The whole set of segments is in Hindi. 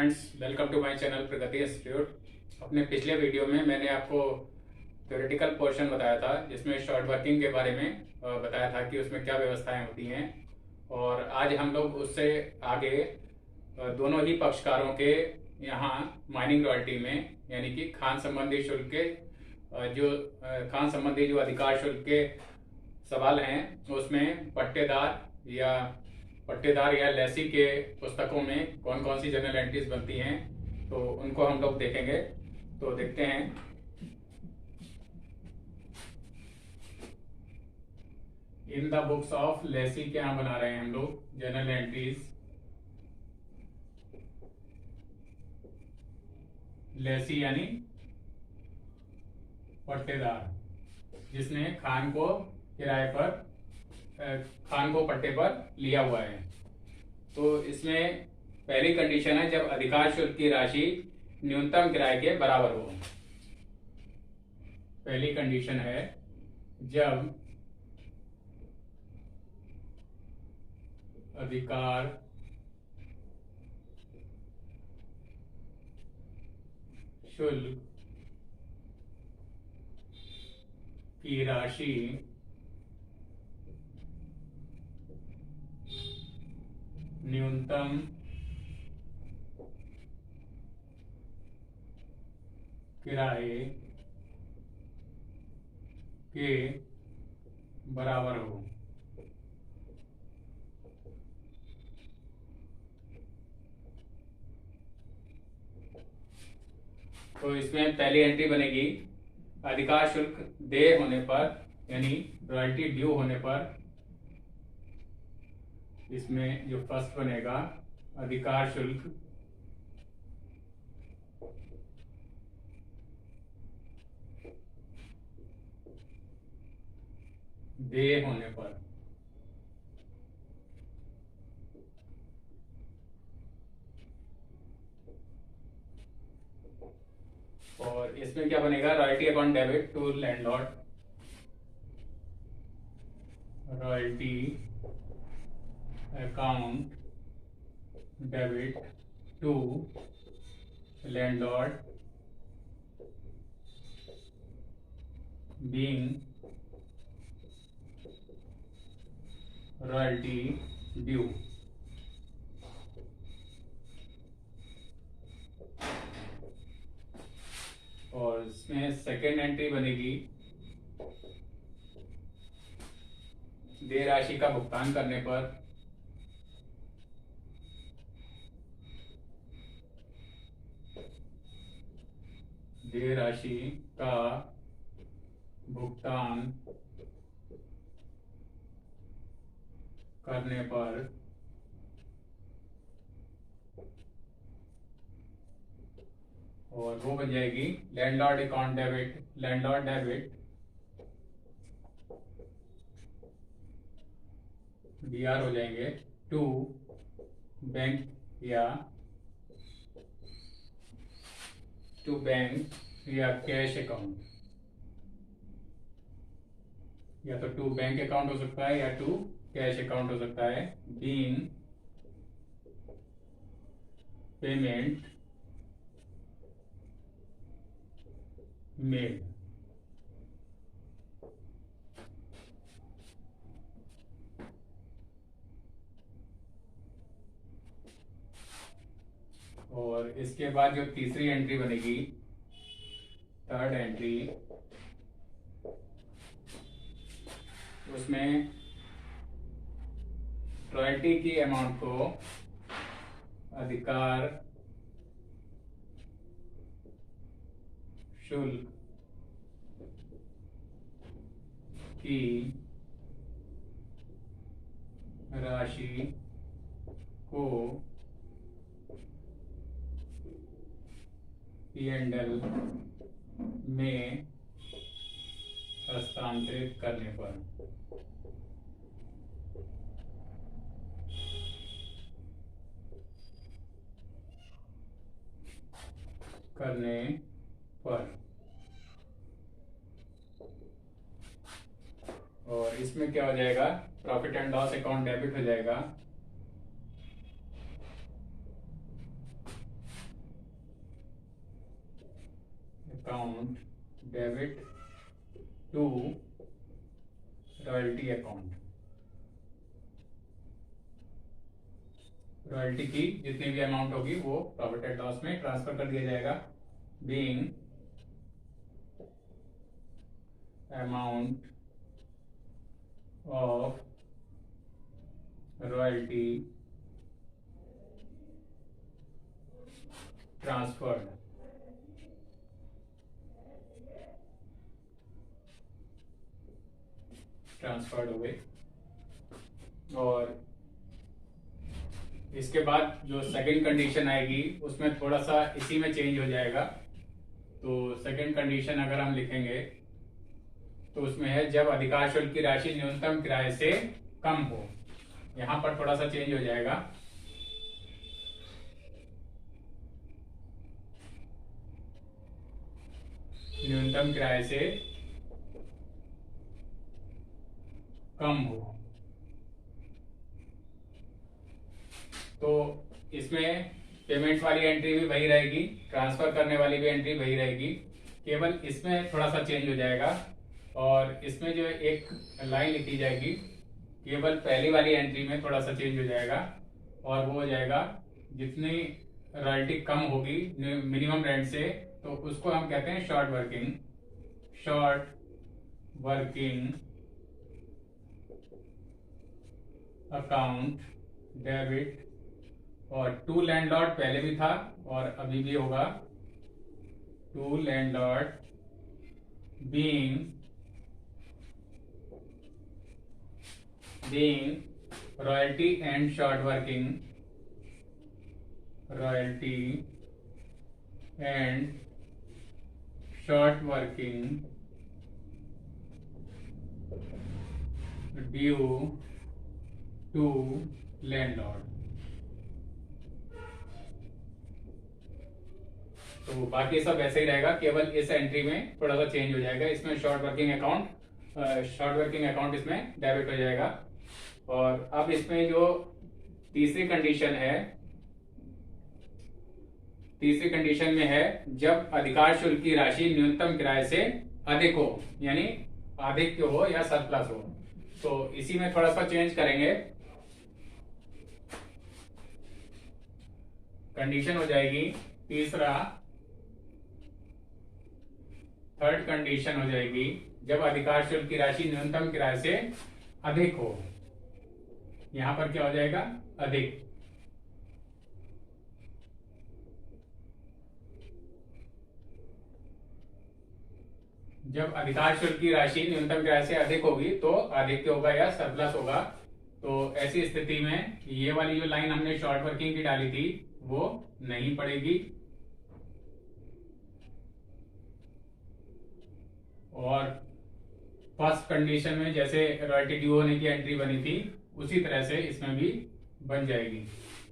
Friends, welcome to my channel Pragati institute. अपने पिछले वीडियो में मैंने आपको थ्योरेटिकल पोर्शन बताया था, जिसमें शॉर्ट वर्किंग के बारे में बताया था कि उसमें क्या व्यवस्थाएं होती हैं। और आज हम लोग उससे आगे दोनों ही पक्षकारों के यहाँ माइनिंग रॉयल्टी में, यानी कि खान संबंधी शुल्क के खान संबंधी जो अधिकार शुल्क के सवाल हैं, उसमें पट्टेदार या लेसी के पुस्तकों में कौन कौन सी जर्नल एंट्रीज बनती हैं, तो उनको हम लोग देखेंगे। तो देखते हैं। इन द बुक्स ऑफ लेसी के यहाँ बना रहे हैं हम लोग जर्नल एंट्रीज। लेसी यानी पट्टेदार, जिसने खान को पट्टे पर लिया हुआ है। तो इसमें पहली कंडीशन है जब अधिकार शुल्क की राशि न्यूनतम किराए के बराबर हो। पहली कंडीशन है जब अधिकार शुल्क की राशि न्यूनतम किराए के बराबर हो। तो इसमें पहली एंट्री बनेगी अधिकार शुल्क देय होने पर, यानी रॉयल्टी ड्यू होने पर। इसमें जो फर्स्ट बनेगा अधिकार शुल्क देय होने पर। और इसमें क्या बनेगा, royalty account debit to landlord. Royalty account debit to landlord being royalty due. और इसमें सेकेंड एंट्री बनेगी देय राशि का भुगतान करने पर। देय राशि का भुगतान करने पर और वो बन जाएगी landlord account debit. Landlord debit DR हो जाएंगे टू बैंक या कैश अकाउंट, या तो टू बैंक अकाउंट हो सकता है या टू कैश अकाउंट हो सकता है। Being payment made. और इसके बाद जो तीसरी एंट्री बनेगी, थर्ड एंट्री, उसमें रॉयल्टी की अमाउंट को अधिकार शुल्क की राशि को P&L में हस्तांतरित करने पर। और इसमें क्या हो जाएगा, profit and loss account debit हो जाएगा account debit to royalty account. Royalty की जितनी भी अमाउंट होगी वो प्रॉफिट एंड लॉस में ट्रांसफर कर दिया जाएगा। Being amount of royalty transferred. Transferred हो गई। और इसके बाद जो सेकंड कंडीशन आएगी उसमें थोड़ा सा इसी में चेंज हो जाएगा। तो सेकंड कंडीशन अगर हम लिखेंगे तो उसमें है जब अधिकार शुल्क की राशि न्यूनतम किराए से कम हो। यहां पर थोड़ा सा चेंज हो जाएगा। न्यूनतम किराए से कम हो। तो इसमें पेमेंट वाली एंट्री भी वही रहेगी, ट्रांसफर करने वाली भी एंट्री वही रहेगी, केवल इसमें थोड़ा सा चेंज हो जाएगा। और इसमें जो एक लाइन लिखी जाएगी केवल पहली वाली एंट्री में थोड़ा सा चेंज हो जाएगा, और वो हो जाएगा जितनी रॉयल्टी कम होगी मिनिमम रेंट से तो उसको हम कहते हैं short working. Short working account debit. और टू लैंडलॉर्ड पहले भी था और अभी भी होगा। To landlord being royalty and short working. Royalty and short working due to landlord. तो बाकी सब ऐसे ही रहेगा, केवल इस एंट्री में थोड़ा सा चेंज हो जाएगा। इसमें शॉर्ट वर्किंग अकाउंट इसमें डेबिट हो जाएगा। और अब इसमें जो तीसरी कंडीशन में है जब अधिकार शुल्क की राशि न्यूनतम किराए से अधिक हो, यानी अधिक हो या सरप्लस हो। तो इसी में थोड़ा सा चेंज करेंगे। कंडीशन हो जाएगी थर्ड कंडीशन हो जाएगी जब अधिकार शुल्क की राशि न्यूनतम किराए से अधिक हो। यहां पर क्या हो जाएगा? अधिक। जब अधिकार शुल्क की राशि न्यूनतम किराए से अधिक होगी तो अधिक होगा या सरप्लस होगा। तो ऐसी स्थिति में ये वाली जो लाइन हमने शॉर्ट वर्किंग की डाली थी वो नहीं पड़ेगी। और फर्स्ट कंडीशन में जैसे रॉयल्टी ड्यू होने की एंट्री बनी थी उसी तरह से इसमें भी बन जाएगी,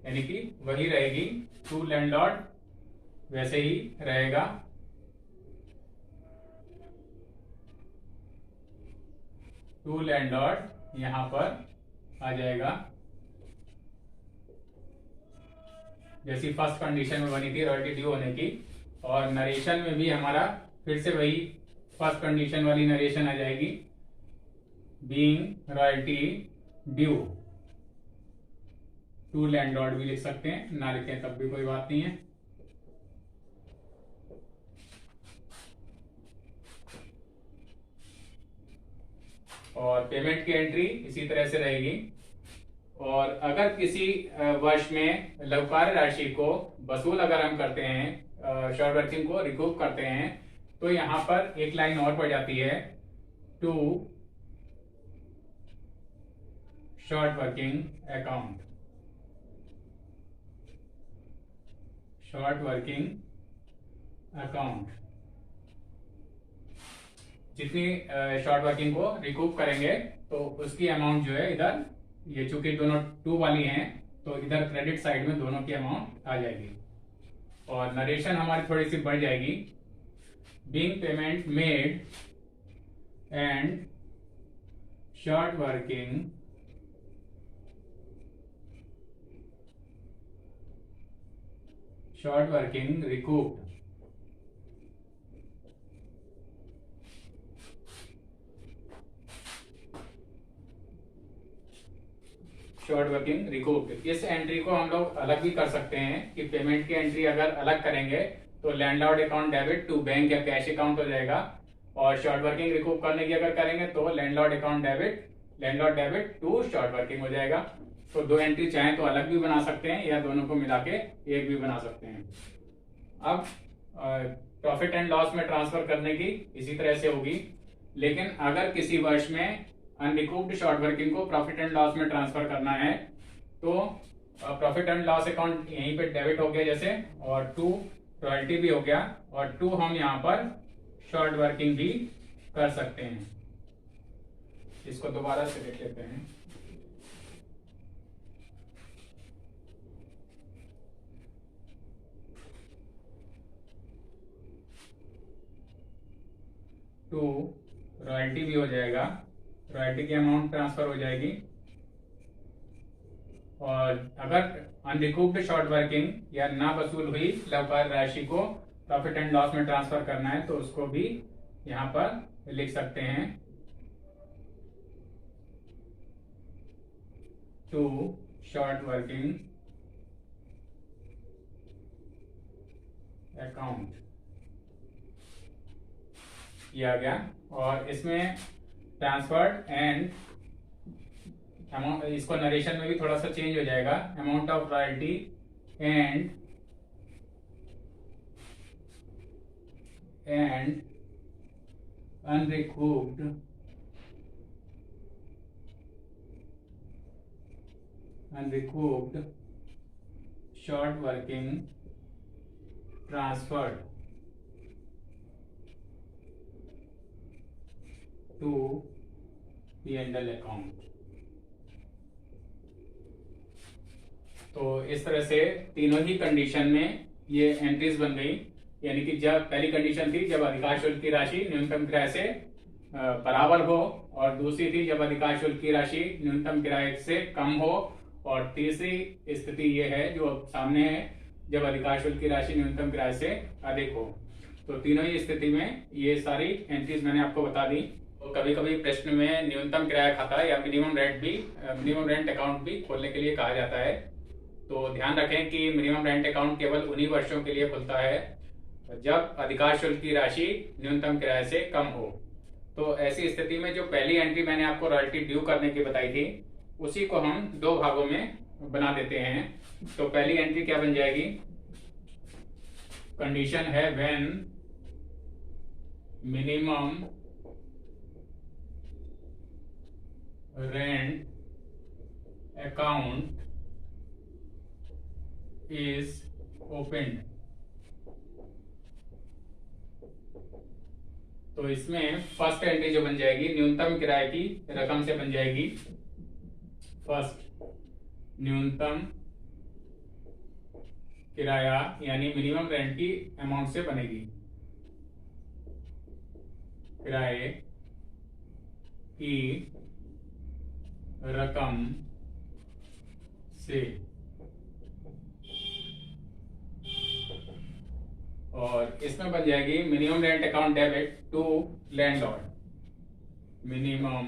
यानी कि वही रहेगी। टू लैंडलॉर्ड वैसे ही रहेगा। टू लैंडलॉर्ड यहां पर आ जाएगा जैसी फर्स्ट कंडीशन में बनी थी रॉयल्टी ड्यू होने की। और नरेशन में भी हमारा फिर से वही फर्स्ट कंडीशन वाली नरेशन आ जाएगी, being royalty due to landlord भी लिख सकते हैं, ना लिखें तब भी कोई बात नहीं है। और पेमेंट की एंट्री इसी तरह से रहेगी। और अगर किसी वर्ष में लघुकार्य राशि को वसूल अगर हम करते हैं, शॉर्ट वर्किंग को रिकूप करते हैं, तो यहां पर एक लाइन और पड़ जाती है, to short working account. Short working account जितनी शॉर्ट वर्किंग को रिकूप करेंगे तो उसकी अमाउंट जो है इधर, ये चूंकि दोनों टू वाली हैं तो इधर क्रेडिट साइड में दोनों की अमाउंट आ जाएगी। और नरेशन हमारी थोड़ी सी बढ़ जाएगी, being payment made and short working recouped. Short working recouped. इस एंट्री को हम लोग अलग भी कर सकते हैं कि पेमेंट की एंट्री अगर अलग करेंगे तो landlord account debit to bank या कैश अकाउंट हो जाएगा, और शॉर्ट वर्किंग रिकूप करने की अगर करेंगे तो landlord account debit, landlord debit to short working हो जाएगा। तो दो एंट्री चाहें तो अलग भी बना सकते हैं या दोनों को मिला के एक भी बना सकते हैं। अब प्रॉफिट एंड लॉस में ट्रांसफर करने की इसी तरह से होगी, लेकिन अगर किसी वर्ष में अनरिकूव्ड शॉर्ट वर्किंग को प्रॉफिट एंड लॉस में ट्रांसफर करना है तो प्रॉफिट एंड लॉस अकाउंट यहीं पे डेबिट हो गया जैसे, और टू रॉयल्टी भी हो गया, और टू हम यहाँ पर शॉर्ट वर्किंग भी कर सकते हैं। इसको दोबारा से देख लेते हैं। टू रॉयल्टी भी हो जाएगा, रॉयल्टी की अमाउंट ट्रांसफर हो जाएगी, और अगर अनरिकूव्ड शॉर्ट वर्किंग या ना वसूल हुई लवकार राशि को प्रॉफिट एंड लॉस में ट्रांसफर करना है तो उसको भी यहां पर लिख सकते हैं, टू शॉर्ट वर्किंग अकाउंट किया गया। और इसमें ट्रांसफर्ड एंड अमाउंट, इसको नरेशन में भी थोड़ा सा चेंज हो जाएगा, amount of royalty and unrecouped short working transferred to P&L account. तो इस तरह से तीनों ही कंडीशन में ये एंट्रीज बन गई, यानी कि जब पहली कंडीशन थी जब अधिकार शुल्क की राशि न्यूनतम किराए से बराबर हो, और दूसरी थी जब अधिकार शुल्क की राशि न्यूनतम किराए से कम हो, और तीसरी स्थिति ये है जो सामने है जब अधिकार शुल्क की राशि न्यूनतम किराए से अधिक हो। तो तीनों ही स्थिति में ये सारी एंट्रीज मैंने आपको बता दी। तो कभी कभी प्रश्न में न्यूनतम किराया खाता या मिनिमम रेंट अकाउंट भी खोलने के लिए कहा जाता है। तो ध्यान रखें कि मिनिमम रेंट अकाउंट केवल उन्हीं वर्षों के लिए खुलता है जब अधिकार शुल्क की राशि न्यूनतम किराए से कम हो। तो ऐसी स्थिति में जो पहली एंट्री मैंने आपको रॉयल्टी ड्यू करने की बताई थी उसी को हम दो भागों में बना देते हैं। तो पहली एंट्री क्या बन जाएगी, कंडीशन है when minimum rent account is open. तो इसमें फर्स्ट एंट्री जो बन जाएगी न्यूनतम किराए की रकम से बन जाएगी, फर्स्ट न्यूनतम किराया यानी मिनिमम रेंट की अमाउंट से बनेगी, किराए की रकम से, और इसमें बन जाएगी minimum rent account debit to landlord, minimum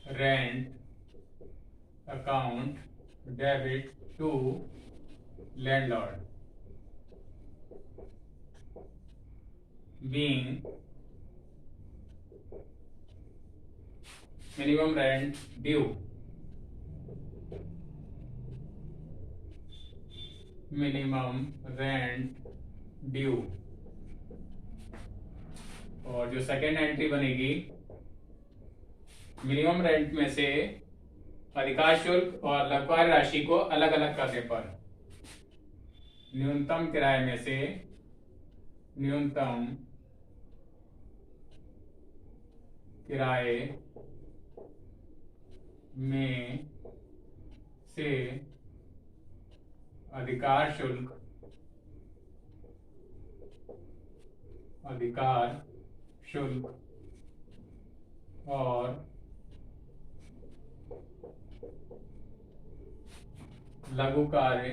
rent account debit to landlord being minimum rent due, minimum rent due. और जो सेकेंड एंट्री बनेगी मिनिमम रेंट में से अधिकार शुल्क और लघुवारी राशि को अलग अलग करने पर, न्यूनतम किराए में से न्यूनतम किराए में से अधिकार शुल्क और लघु कार्य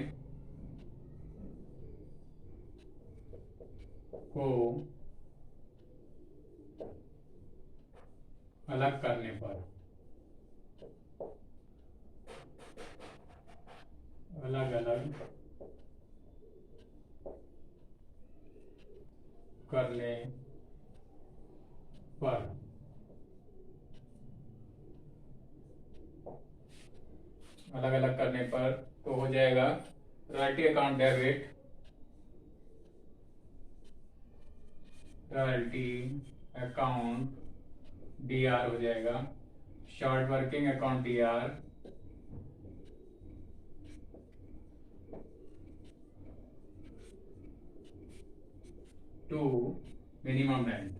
को अलग करने पर, अलग अलग करने पर अलग अलग करने पर तो हो जाएगा royalty account debit, royalty account DR हो जाएगा, short working account DR, to minimum rent.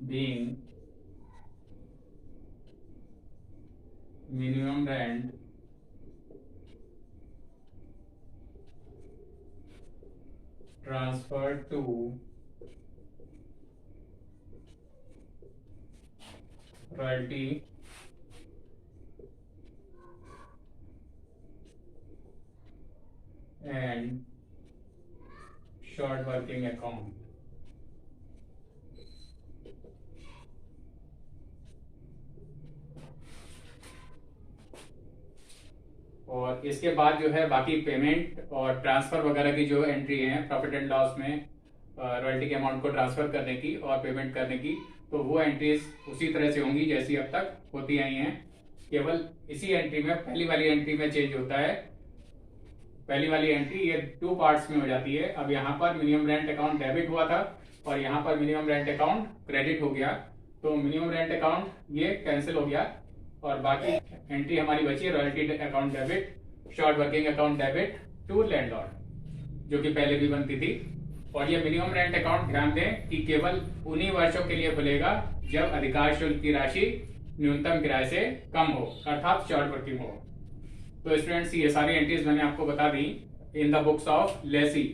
being minimum rent transferred to royalty and short working account। और इसके बाद जो है बाकी पेमेंट और ट्रांसफर वगैरह की जो एंट्री है प्रॉफिट एंड लॉस में रॉयल्टी के अमाउंट को ट्रांसफर करने की और पेमेंट करने की, तो वो एंट्रीज उसी तरह से होंगी जैसी अब तक होती आई हैं। केवल इसी एंट्री में पहली वाली एंट्री में चेंज होता है। पहली वाली एंट्री ये 2 पार्ट्स में हो जाती है। अब यहाँ पर मिनिमम रेंट अकाउंट डेबिट हुआ था और यहाँ पर मिनिमम रेंट अकाउंट क्रेडिट हो गया, तो मिनिमम रेंट अकाउंट ये कैंसिल हो गया और बाकी एंट्री हमारी बची है royalty account debit, short working account debit to landlord, जो कि पहले भी बनती थी। और ये मिनिमम रेंट अकाउंट ध्यान दें कि केवल उन्हीं वर्षों के लिए खुलेगा जब अधिकार शुल्क की राशि न्यूनतम किराए से कम हो, अर्थात शॉर्ट वर्किंग हो। तो स्टूडेंट्स, ये सारी एंट्रीज मैंने आपको बता दी in the books of lessee.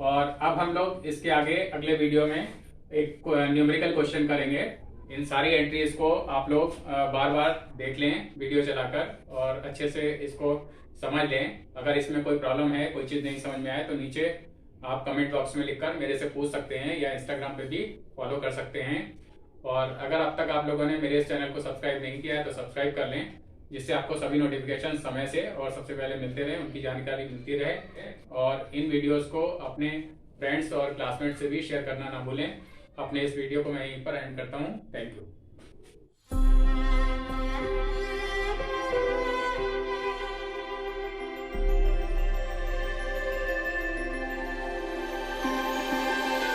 और अब हम लोग इसके आगे अगले वीडियो में एक न्यूमेरिकल क्वेश्चन करेंगे। इन सारी एंट्रीज को आप लोग बार बार देख लें वीडियो चलाकर और अच्छे से इसको समझ लें। अगर इसमें कोई प्रॉब्लम है, कोई चीज़ नहीं समझ में आए, तो नीचे आप कमेंट बॉक्स में लिखकर मेरे से पूछ सकते हैं या इंस्टाग्राम पे भी फॉलो कर सकते हैं। और अगर अब तक आप लोगों ने मेरे इस चैनल को सब्सक्राइब नहीं किया है तो सब्सक्राइब कर लें, जिससे आपको सभी नोटिफिकेशन समय से और सबसे पहले मिलते रहे, उनकी जानकारी मिलती रहे। और इन वीडियोस को अपने फ्रेंड्स और क्लासमेट से भी शेयर करना ना भूलें। अपने इस वीडियो को मैं यहीं पर एंड करता हूँ। Thank you.